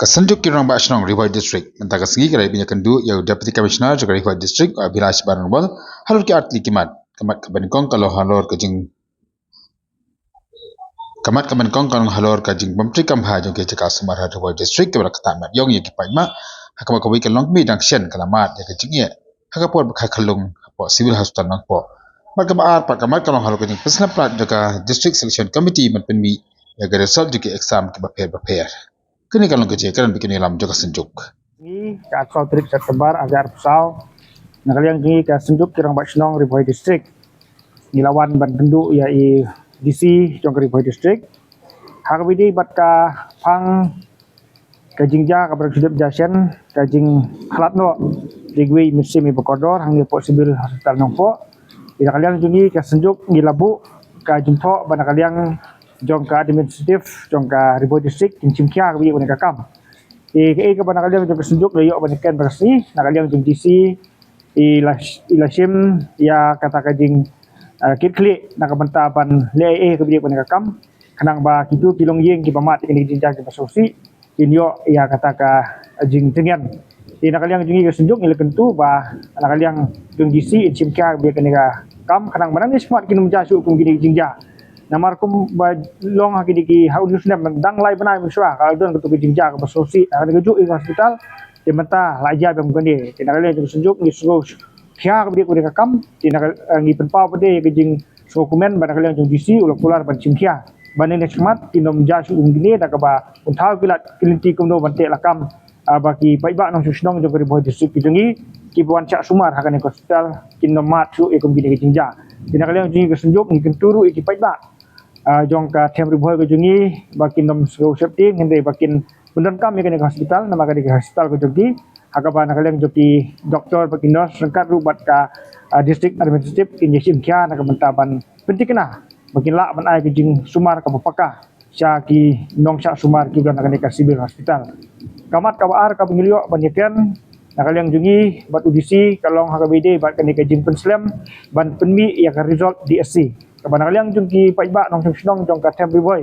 Kasanjuk kirang ba ashnong Rivai District menta kasingi kara ibinya kendu yau Deputy Commissioner jaga Rivai District Abhilash Barnwal halur ki atli kamat kabanikong kalau halor kajing kamat kabanikong kalau halor kajing Menteri Kamha jong ke jaka Semar Rivai District kebara katamat yong ye kipaima hakama kawi kalong mi dang shen kalamat ya kajing ye hakapor bakhalung po civil hospital nang po Pagkabaar pagkamat kalong halor kajing pesna plat jaga District Selection Committee menpenmi ya ga result juki exam ke baper kini kalong kerja kan bikin ilam juga senjuk. Ini ke akal trik tersebar agar pesau. Nak kalian ini ke senjuk kirang Bashnong Rivai District. Nilawan bantendu ya DC jong Rivai District. Hakabidi batka pang kajingja kabar hidup jasen kajing halatno digwi musim ibakodor hang po sibil hospital nongpo. Ila kalian ini ke senjuk nilabu kajimpo bana kalian jong ka administratif jong ka Rivai District cimkia kabidi bana kakam. Ke bana kalian jong kesunjuk layo bana ken bersih nak kalian jong DC ilashim ya kata kajing kit nak banta ban le kabidi bana kakam kanang ba kitu kilong yeng ki pamat ini jinjang ki pasosi inyo ya kata ka jing tengen nak kalian jong kesunjuk ile kentu ba nak kalian jong DC cimkia kabidi bana kam kanang banan ni smart kinum jasu kum gini jinja namar kum ba long hakidiki haun yusna mendang lai banai misra kalau don ketu jinja ke basosi ada gejuk di hospital di mata laja bang gande tidak kali itu sunjuk ni suruh pihak dia kuda kam tidak ngi penpau pede kejing dokumen pada kali yang DC ulah pular ban cimkia banding ni semat tinom jasu gini dak ba untau pilat kelinti kum do bante lakam bagi paiba nong susnong jog Rivai District kijungi kibuan cak sumar hakan hospital tinom mat su ekum gini jinja tidak kali yang jingi kesunjuk ni kenturu iki paiba jong ka tem Rivai ke jungi bakin nom so safety ngende bakin bener kami ke hospital nama ke hospital ke jungi hakaba nak kalian joki doktor bakin nos sengkat rubat ka district administrative injection kya nak mentaban penting kena bakin la ban ai ke jing sumar ka bapaka sya ki nong sya sumar ki dan nak civil hospital kamat kabar ka pengilio banyakan nak kalian jungi bat UDC kalong hakabide bat kan ke jing penslam ban penmi ya ka result DSC kabana kalian jungki paiba nong sunong jong ka tem Rivai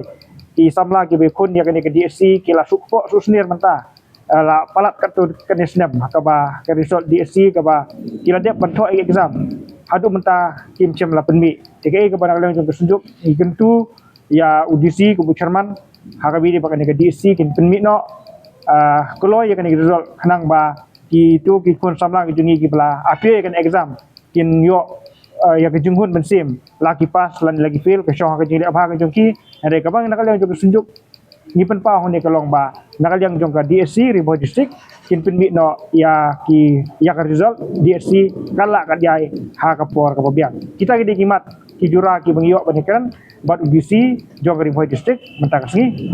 ki samla ki be kun ya kene ke DSC ki la sukpo susnir menta la palat katu kene snap kaba ke result DSC kaba kila dia bantu exam hadu menta kim cem la penmi tike kabana kalian jong kesunjuk ikentu ya UDC ku chairman hakabi di bakane ke DSC kin penmi no kalau ya kene result kanang ba ki tu ki kun samla ki jungi ki bala appear kan exam kin yo ya kejunghun bensim lagi pas lan lagi feel ke syong ke jili abha ke jongki ada kabang nak kalian jong sunjuk ni pen pa hone kalong ba nak kalian jong ka DSC Rivai District kin pen mi no ya ki ya ka result DSC kala ka diai ha ka por ka biak kita ki dikimat ki jura ki bangyo banyakan bat UDC jong Rivai District mentak sengi